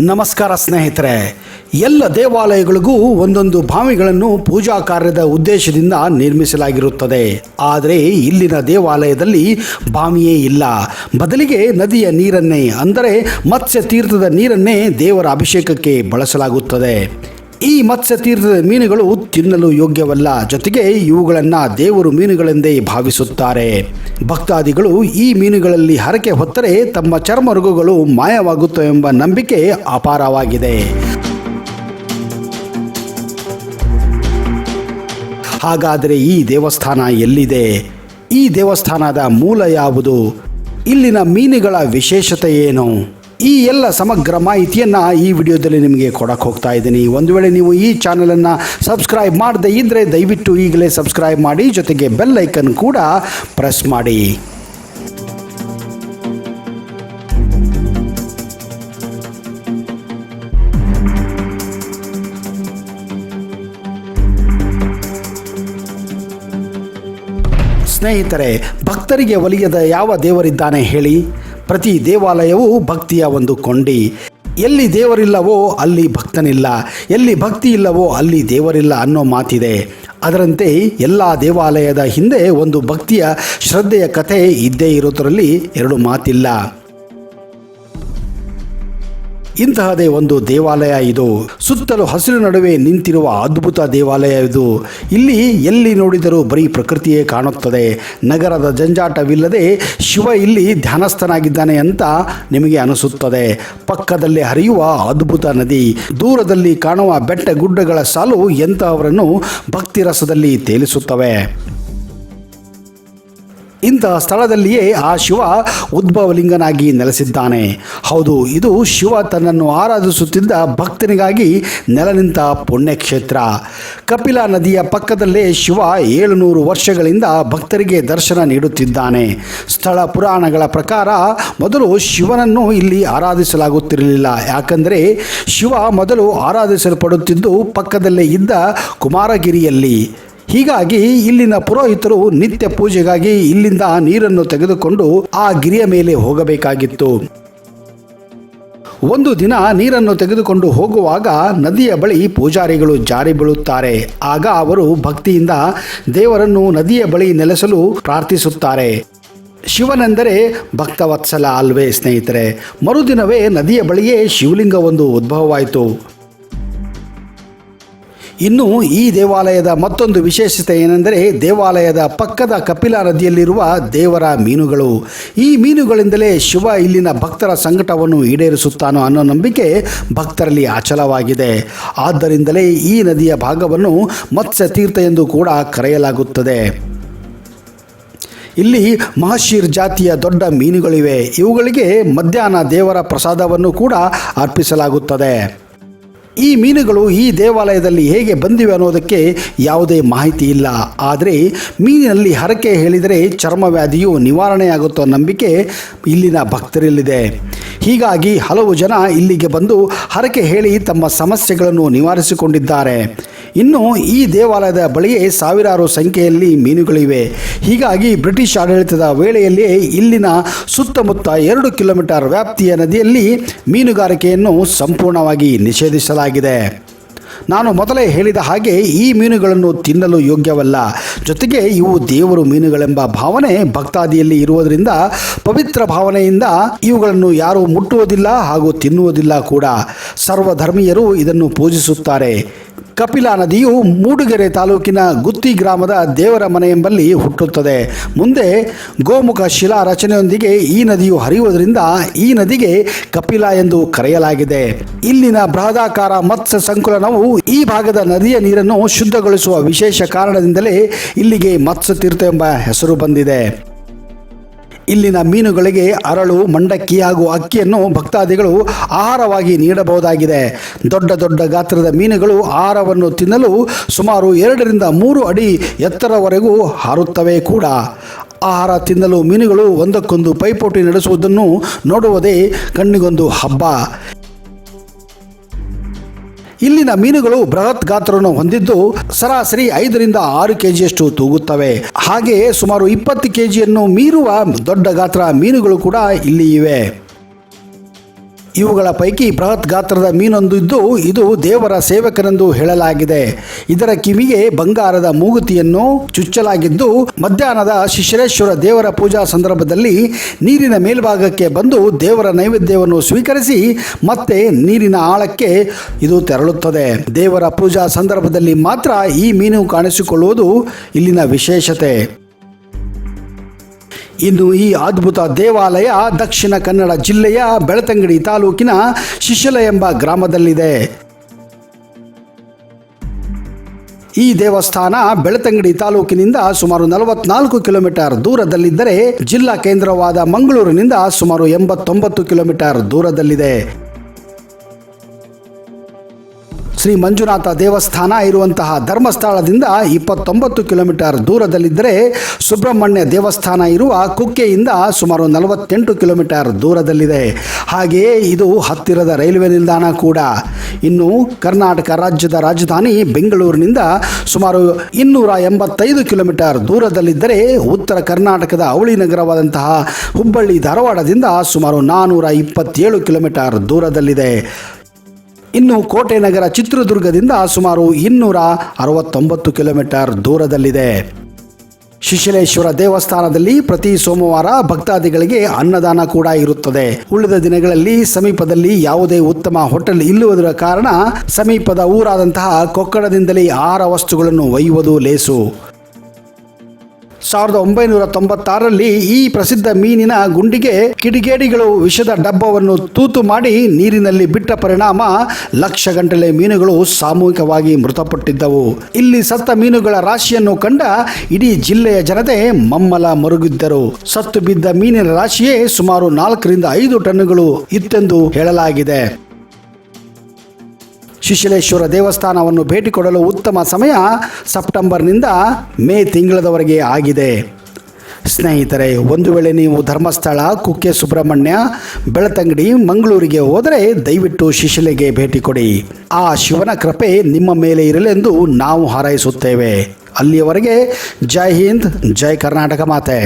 ನಮಸ್ಕಾರ ಸ್ನೇಹಿತರೆ. ಎಲ್ಲ ದೇವಾಲಯಗಳಿಗೂ ಒಂದೊಂದು ಬಾವಿಗಳನ್ನು ಪೂಜಾ ಕಾರ್ಯದ ಉದ್ದೇಶದಿಂದ ನಿರ್ಮಿಸಲಾಗಿರುತ್ತದೆ. ಆದರೆ ಇಲ್ಲಿನ ದೇವಾಲಯದಲ್ಲಿ ಬಾವಿಯೇ ಇಲ್ಲ. ಬದಲಿಗೆ ನದಿಯ ನೀರನ್ನೇ, ಅಂದರೆ ಮತ್ಸ್ಯ ತೀರ್ಥದ ನೀರನ್ನೇ ದೇವರ ಅಭಿಷೇಕಕ್ಕೆ ಬಳಸಲಾಗುತ್ತದೆ. ಈ ಮತ್ಸ್ಯ ತೀರ್ಥದ ಮೀನುಗಳು ತಿನ್ನಲು ಯೋಗ್ಯವಲ್ಲ. ಜೊತೆಗೆ ಇವುಗಳನ್ನು ದೇವರು ಮೀನುಗಳೆಂದೇ ಭಾವಿಸುತ್ತಾರೆ. ಭಕ್ತಾದಿಗಳು ಈ ಮೀನುಗಳಲ್ಲಿ ಹರಕೆ ಹೊತ್ತರೆ ತಮ್ಮ ಚರ್ಮ ರೋಗಗಳು ಮಾಯವಾಗುತ್ತವೆಂಬ ನಂಬಿಕೆ ಅಪಾರವಾಗಿದೆ. ಹಾಗಾದರೆ ಈ ದೇವಸ್ಥಾನ ಎಲ್ಲಿದೆ? ಈ ದೇವಸ್ಥಾನದ ಮೂಲ ಯಾವುದು? ಇಲ್ಲಿನ ಮೀನುಗಳ ವಿಶೇಷತೆ ಏನು? ಈ ಎಲ್ಲ ಸಮಗ್ರ ಮಾಹಿತಿಯನ್ನು ಈ ವಿಡಿಯೋದಲ್ಲಿ ನಿಮಗೆ ಕೊಡಕ್ಕೆ ಹೋಗ್ತಾ ಇದ್ದೀನಿ. ಒಂದು ವೇಳೆ ನೀವು ಈ ಚಾನಲನ್ನು ಸಬ್ಸ್ಕ್ರೈಬ್ ಮಾಡದೇ ಇದ್ದರೆ ದಯವಿಟ್ಟು ಈಗಲೇ ಸಬ್ಸ್ಕ್ರೈಬ್ ಮಾಡಿ, ಜೊತೆಗೆ ಬೆಲ್ ಐಕನ್ ಕೂಡ ಪ್ರೆಸ್ ಮಾಡಿ. ಸ್ನೇಹಿತರೆ, ಭಕ್ತರಿಗೆ ಒಲಿಯದ ಯಾವ ದೇವರಿದ್ದಾನೆ ಹೇಳಿ? ಪ್ರತಿ ದೇವಾಲಯವೂ ಭಕ್ತಿಯ ಒಂದು ಕೊಂಡಿ. ಎಲ್ಲಿ ದೇವರಿಲ್ಲವೋ ಅಲ್ಲಿ ಭಕ್ತನಿಲ್ಲ, ಎಲ್ಲಿ ಭಕ್ತಿ ಇಲ್ಲವೋ ಅಲ್ಲಿ ದೇವರಿಲ್ಲ ಅನ್ನೋ ಮಾತಿದೆ. ಅದರಂತೆ ಎಲ್ಲ ದೇವಾಲಯದ ಹಿಂದೆ ಒಂದು ಭಕ್ತಿಯ ಶ್ರದ್ಧೆಯ ಕಥೆ ಇದ್ದೇ ಇರೋದರಲ್ಲಿ ಎರಡು ಮಾತಿಲ್ಲ. ಇಂತಹದೇ ಒಂದು ದೇವಾಲಯ ಇದು. ಸುತ್ತಲೂ ಹಸಿರು ನಡುವೆ ನಿಂತಿರುವ ಅದ್ಭುತ ದೇವಾಲಯ ಇದು. ಇಲ್ಲಿ ಎಲ್ಲಿ ನೋಡಿದರೂ ಬರೀ ಪ್ರಕೃತಿಯೇ ಕಾಣುತ್ತದೆ. ನಗರದ ಜಂಜಾಟವಿಲ್ಲದೆ ಶಿವ ಇಲ್ಲಿ ಧ್ಯಾನಸ್ಥನಾಗಿದ್ದಾನೆ ಅಂತ ನಿಮಗೆ ಅನಿಸುತ್ತದೆ. ಪಕ್ಕದಲ್ಲೇ ಹರಿಯುವ ಅದ್ಭುತ ನದಿ, ದೂರದಲ್ಲಿ ಕಾಣುವ ಬೆಟ್ಟ ಗುಡ್ಡಗಳ ಸಾಲು ಎಂತಹವರನ್ನು ಭಕ್ತಿ ರಸದಲ್ಲಿ ತೇಲಿಸುತ್ತವೆ. ಇಂತಹ ಸ್ಥಳದಲ್ಲಿಯೇ ಆ ಶಿವ ಉದ್ಭವಲಿಂಗನಾಗಿ ನೆಲೆಸಿದ್ದಾನೆ. ಹೌದು, ಇದು ಶಿವ ತನ್ನನ್ನು ಆರಾಧಿಸುತ್ತಿದ್ದ ಭಕ್ತನಿಗಾಗಿ ನೆಲ ನಿಂತ ಪುಣ್ಯಕ್ಷೇತ್ರ. ಕಪಿಲಾ ನದಿಯ ಪಕ್ಕದಲ್ಲೇ ಶಿವ 700 ವರ್ಷಗಳಿಂದ ಭಕ್ತರಿಗೆ ದರ್ಶನ ನೀಡುತ್ತಿದ್ದಾನೆ. ಸ್ಥಳ ಪುರಾಣಗಳ ಪ್ರಕಾರ ಮೊದಲು ಶಿವನನ್ನು ಇಲ್ಲಿ ಆರಾಧಿಸಲಾಗುತ್ತಿರಲಿಲ್ಲ. ಯಾಕಂದರೆ ಶಿವ ಮೊದಲು ಆರಾಧಿಸಲ್ಪಡುತ್ತಿದ್ದು ಪಕ್ಕದಲ್ಲೇ ಇದ್ದ ಕುಮಾರಗಿರಿಯಲ್ಲಿ. ಹೀಗಾಗಿ ಇಲ್ಲಿನ ಪುರೋಹಿತರು ನಿತ್ಯ ಪೂಜೆಗಾಗಿ ಇಲ್ಲಿಂದ ನೀರನ್ನು ತೆಗೆದುಕೊಂಡು ಆ ಗಿರಿಯ ಮೇಲೆ ಹೋಗಬೇಕಾಗಿತ್ತು. ಒಂದು ದಿನ ನೀರನ್ನು ತೆಗೆದುಕೊಂಡು ಹೋಗುವಾಗ ನದಿಯ ಬಳಿ ಪೂಜಾರಿಗಳು ಜಾರಿ ಬೀಳುತ್ತಾರೆ. ಆಗ ಅವರು ಭಕ್ತಿಯಿಂದ ದೇವರನ್ನು ನದಿಯ ಬಳಿ ನೆಲೆಸಲು ಪ್ರಾರ್ಥಿಸುತ್ತಾರೆ. ಶಿವನೆಂದರೆ ಭಕ್ತವತ್ಸಲ ಅಲ್ವೇ ಸ್ನೇಹಿತರೆ? ಮರುದಿನವೇ ನದಿಯ ಬಳಿಯೇ ಶಿವಲಿಂಗವೊಂದು ಉದ್ಭವವಾಯಿತು. ಇನ್ನು ಈ ದೇವಾಲಯದ ಮತ್ತೊಂದು ವಿಶೇಷತೆ ಏನೆಂದರೆ ದೇವಾಲಯದ ಪಕ್ಕದ ಕಪಿಲಾ ನದಿಯಲ್ಲಿರುವ ದೇವರ ಮೀನುಗಳು. ಈ ಮೀನುಗಳಿಂದಲೇ ಶಿವ ಇಲ್ಲಿನ ಭಕ್ತರ ಸಂಕಟವನ್ನು ಈಡೇರಿಸುತ್ತಾನೋ ಅನ್ನೋ ನಂಬಿಕೆ ಭಕ್ತರಲ್ಲಿ ಅಚಲವಾಗಿದೆ. ಆದ್ದರಿಂದಲೇ ಈ ನದಿಯ ಭಾಗವನ್ನು ಮತ್ಸ್ಯ ತೀರ್ಥ ಎಂದು ಕೂಡ ಕರೆಯಲಾಗುತ್ತದೆ. ಇಲ್ಲಿ ಮಹಶೀರ್ ಜಾತಿಯ ದೊಡ್ಡ ಮೀನುಗಳಿವೆ. ಇವುಗಳಿಗೆ ಮಧ್ಯಾಹ್ನ ದೇವರ ಪ್ರಸಾದವನ್ನು ಕೂಡ ಅರ್ಪಿಸಲಾಗುತ್ತದೆ. ಈ ಮೀನುಗಳು ಈ ದೇವಾಲಯದಲ್ಲಿ ಹೇಗೆ ಬಂದಿವೆ ಅನ್ನೋದಕ್ಕೆ ಯಾವುದೇ ಮಾಹಿತಿ ಇಲ್ಲ. ಆದರೆ ಮೀನಿನಲ್ಲಿ ಹರಕೆ ಹೇಳಿದರೆ ಚರ್ಮವ್ಯಾಧಿಯು ನಿವಾರಣೆಯಾಗುತ್ತೋ ನಂಬಿಕೆ ಇಲ್ಲಿನ ಭಕ್ತರಲ್ಲಿದೆ. ಹೀಗಾಗಿ ಹಲವು ಜನ ಇಲ್ಲಿಗೆ ಬಂದು ಹರಕೆ ಹೇಳಿ ತಮ್ಮ ಸಮಸ್ಯೆಗಳನ್ನು ನಿವಾರಿಸಿಕೊಂಡಿದ್ದಾರೆ. ಇನ್ನು ಈ ದೇವಾಲಯದ ಬಳಿಯೇ ಸಾವಿರಾರು ಸಂಖ್ಯೆಯಲ್ಲಿ ಮೀನುಗಳಿವೆ. ಹೀಗಾಗಿ ಬ್ರಿಟಿಷ್ ಆಡಳಿತದ ವೇಳೆಯಲ್ಲಿಯೇ ಇಲ್ಲಿನ ಸುತ್ತಮುತ್ತ 2 ಕಿಲೋಮೀಟರ್ ವ್ಯಾಪ್ತಿಯ ನದಿಯಲ್ಲಿ ಮೀನುಗಾರಿಕೆಯನ್ನು ಸಂಪೂರ್ಣವಾಗಿ ನಿಷೇಧಿಸಲಾಗಿದೆ. ನಾನು ಮೊದಲೇ ಹೇಳಿದ ಹಾಗೆ ಈ ಮೀನುಗಳನ್ನು ತಿನ್ನಲು ಯೋಗ್ಯವಲ್ಲ. ಜೊತೆಗೆ ಇವು ದೇವರು ಮೀನುಗಳೆಂಬ ಭಾವನೆ ಭಕ್ತಾದಿಯಲ್ಲಿ ಇರುವುದರಿಂದ ಪವಿತ್ರ ಭಾವನೆಯಿಂದ ಇವುಗಳನ್ನು ಯಾರೂ ಮುಟ್ಟುವುದಿಲ್ಲ ಹಾಗೂ ತಿನ್ನುವುದಿಲ್ಲ ಕೂಡ. ಸರ್ವಧರ್ಮೀಯರು ಇದನ್ನು ಪೂಜಿಸುತ್ತಾರೆ. ಕಪಿಲಾ ನದಿಯು ಮೂಡುಗೆರೆ ತಾಲೂಕಿನ ಗುತ್ತಿ ಗ್ರಾಮದ ದೇವರ ಮನೆ ಎಂಬಲ್ಲಿ ಹುಟ್ಟುತ್ತದೆ. ಮುಂದೆ ಗೋಮುಖ ಶಿಲಾ ರಚನೆಯೊಂದಿಗೆ ಈ ನದಿಯು ಹರಿಯುವುದರಿಂದ ಈ ನದಿಗೆ ಕಪಿಲಾ ಎಂದು ಕರೆಯಲಾಗಿದೆ. ಇಲ್ಲಿನ ಬೃಹದಾಕಾರ ಮತ್ಸ್ಯ ಸಂಕುಲನವು ಈ ಭಾಗದ ನದಿಯ ನೀರನ್ನು ಶುದ್ಧಗೊಳಿಸುವ ವಿಶೇಷ ಕಾರಣದಿಂದಲೇ ಇಲ್ಲಿಗೆ ಮತ್ಸ್ಯ ತೀರ್ಥ ಎಂಬ ಹೆಸರು ಬಂದಿದೆ. ಇಲ್ಲಿನ ಮೀನುಗಳಿಗೆ ಅರಳು, ಮಂಡಕ್ಕಿ ಹಾಗೂ ಅಕ್ಕಿಯನ್ನು ಭಕ್ತಾದಿಗಳು ಆಹಾರವಾಗಿ ನೀಡಬಹುದಾಗಿದೆ. ದೊಡ್ಡ ದೊಡ್ಡ ಗಾತ್ರದ ಮೀನುಗಳು ಆಹಾರವನ್ನು ತಿನ್ನಲು ಸುಮಾರು 2 ರಿಂದ 3 ಅಡಿ ಎತ್ತರವರೆಗೂ ಹಾರುತ್ತವೆ ಕೂಡ. ಆಹಾರ ತಿನ್ನಲು ಮೀನುಗಳು ಒಂದಕ್ಕೊಂದು ಪೈಪೋಟಿ ನಡೆಸುವುದನ್ನು ನೋಡುವುದೇ ಕಣ್ಣಿಗೊಂದು ಹಬ್ಬ. ಇಲ್ಲಿನ ಮೀನುಗಳು ಬೃಹತ್ ಗಾತ್ರವನ್ನು ಹೊಂದಿದ್ದು ಸರಾಸರಿ 5 ರಿಂದ 6 ಕೆಜಿಯಷ್ಟು ತೂಗುತ್ತವೆ. ಹಾಗೆಯೇ ಸುಮಾರು 20 ಕೆಜಿಯನ್ನು ಮೀರುವ ದೊಡ್ಡ ಗಾತ್ರ ಮೀನುಗಳು ಕೂಡ ಇಲ್ಲಿ ಇವೆ. ಇವುಗಳ ಪೈಕಿ ಬೃಹತ್ ಗಾತ್ರದ ಮೀನೊಂದು ಇದ್ದು ಇದು ದೇವರ ಸೇವಕನೆಂದು ಹೇಳಲಾಗಿದೆ. ಇದರ ಕಿವಿಗೆ ಬಂಗಾರದ ಮೂಗುತಿಯನ್ನು ಚುಚ್ಚಲಾಗಿದ್ದು ಮಧ್ಯಾಹ್ನದ ಶಿಶಿರೇಶ್ವರ ದೇವರ ಪೂಜಾ ಸಂದರ್ಭದಲ್ಲಿ ನೀರಿನ ಮೇಲ್ಭಾಗಕ್ಕೆ ಬಂದು ದೇವರ ನೈವೇದ್ಯವನ್ನು ಸ್ವೀಕರಿಸಿ ಮತ್ತೆ ನೀರಿನ ಆಳಕ್ಕೆ ಇದು ತೆರಳುತ್ತದೆ. ದೇವರ ಪೂಜಾ ಸಂದರ್ಭದಲ್ಲಿ ಮಾತ್ರ ಈ ಮೀನು ಕಾಣಿಸಿಕೊಳ್ಳುವುದು ಇಲ್ಲಿನ ವಿಶೇಷತೆ. ಇನ್ನು ಈ ಅದ್ಭುತ ದೇವಾಲಯ ದಕ್ಷಿಣ ಕನ್ನಡ ಜಿಲ್ಲೆಯ ಬೆಳ್ತಂಗಡಿ ತಾಲೂಕಿನ ಶಿಶಿಲ ಎಂಬ ಗ್ರಾಮದಲ್ಲಿದೆ. ಈ ದೇವಸ್ಥಾನ ಬೆಳ್ತಂಗಡಿ ತಾಲೂಕಿನಿಂದ ಸುಮಾರು 44 ಕಿಲೋಮೀಟರ್ ದೂರದಲ್ಲಿದ್ದರೆ ಜಿಲ್ಲಾ ಕೇಂದ್ರವಾದ ಮಂಗಳೂರಿನಿಂದ ಸುಮಾರು 89 ಕಿಲೋಮೀಟರ್ ದೂರದಲ್ಲಿದೆ. ಶ್ರೀ ಮಂಜುನಾಥ ದೇವಸ್ಥಾನ ಇರುವಂತಹ ಧರ್ಮಸ್ಥಳದಿಂದ 29 ಕಿಲೋಮೀಟರ್ ದೂರದಲ್ಲಿದ್ದರೆ ಸುಬ್ರಹ್ಮಣ್ಯ ದೇವಸ್ಥಾನ ಇರುವ ಕುಕ್ಕೆಯಿಂದ ಸುಮಾರು 48 ಕಿಲೋಮೀಟರ್ ದೂರದಲ್ಲಿದೆ. ಹಾಗೆಯೇ ಇದು ಹತ್ತಿರದ ರೈಲ್ವೆ ನಿಲ್ದಾಣ ಕೂಡ. ಇನ್ನು ಕರ್ನಾಟಕ ರಾಜ್ಯದ ರಾಜಧಾನಿ ಬೆಂಗಳೂರಿನಿಂದ ಸುಮಾರು 285 ಕಿಲೋಮೀಟರ್ ದೂರದಲ್ಲಿದ್ದರೆ ಉತ್ತರ ಕರ್ನಾಟಕದ ಅವಳಿ ನಗರವಾದಂತಹ ಹುಬ್ಬಳ್ಳಿ ಧಾರವಾಡದಿಂದ ಸುಮಾರು 427 ಕಿಲೋಮೀಟರ್ ದೂರದಲ್ಲಿದೆ. ಇನ್ನು ಕೋಟೆ ನಗರ ಚಿತ್ರದುರ್ಗದಿಂದ ಸುಮಾರು 269 ಕಿಲೋಮೀಟರ್ ದೂರದಲ್ಲಿದೆ. ಶಿಶಿಲೇಶ್ವರ ದೇವಸ್ಥಾನದಲ್ಲಿ ಪ್ರತಿ ಸೋಮವಾರ ಭಕ್ತಾದಿಗಳಿಗೆ ಅನ್ನದಾನ ಕೂಡ ಇರುತ್ತದೆ. ಉಳಿದ ದಿನಗಳಲ್ಲಿ ಸಮೀಪದಲ್ಲಿ ಯಾವುದೇ ಉತ್ತಮ ಹೋಟೆಲ್ ಇಲ್ಲುವುದರ ಕಾರಣ ಸಮೀಪದ ಊರಾದಂತಹ ಕೊಕ್ಕಡದಿಂದಲೇ ಆಹಾರ ವಸ್ತುಗಳನ್ನು ಒಯ್ಯುವುದು ಲೇಸು. 1996ರಲ್ಲಿ ಈ ಪ್ರಸಿದ್ಧ ಮೀನಿನ ಗುಂಡಿಗೆ ಕಿಡಿಗೇಡಿಗಳು ವಿಷದ ಡಬ್ಬವನ್ನು ತೂತು ಮಾಡಿ ನೀರಿನಲ್ಲಿ ಬಿಟ್ಟ ಪರಿಣಾಮ ಲಕ್ಷಗಟ್ಟಲೆ ಮೀನುಗಳು ಸಾಮೂಹಿಕವಾಗಿ ಮೃತಪಟ್ಟಿದ್ದವು. ಇಲ್ಲಿ ಸತ್ತ ಮೀನುಗಳ ರಾಶಿಯನ್ನು ಕಂಡ ಇಡೀ ಜಿಲ್ಲೆಯ ಜನತೆ ಮಮ್ಮಲ ಮರುಗಿದ್ದರು. ಸತ್ತು ಬಿದ್ದ ಮೀನಿನ ರಾಶಿಯೇ ಸುಮಾರು 4 ರಿಂದ 5 ಟನ್ನುಗಳು ಇತ್ತೆಂದು ಹೇಳಲಾಗಿದೆ. ಶಿಶಿಲೇಶ್ವರ ದೇವಸ್ಥಾನವನ್ನು ಭೇಟಿ ಕೊಡಲು ಉತ್ತಮ ಸಮಯ ಸೆಪ್ಟೆಂಬರ್ನಿಂದ ಮೇ ತಿಂಗಳವರೆಗೆ ಆಗಿದೆ. ಸ್ನೇಹಿತರೆ, ಒಂದು ವೇಳೆ ನೀವು ಧರ್ಮಸ್ಥಳ, ಕುಕ್ಕೆ ಸುಬ್ರಹ್ಮಣ್ಯ, ಬೆಳ್ತಂಗಡಿ, ಮಂಗಳೂರಿಗೆ ಹೋದರೆ ದಯವಿಟ್ಟು ಶಿಶಿಲೆಗೆ ಭೇಟಿ ಕೊಡಿ. ಆ ಶಿವನ ಕೃಪೆ ನಿಮ್ಮ ಮೇಲೆ ಇರಲೆಂದು ನಾವು ಹಾರೈಸುತ್ತೇವೆ. ಅಲ್ಲಿಯವರೆಗೆ ಜೈ ಹಿಂದ್, ಜೈ ಕರ್ನಾಟಕ ಮಾತೆ.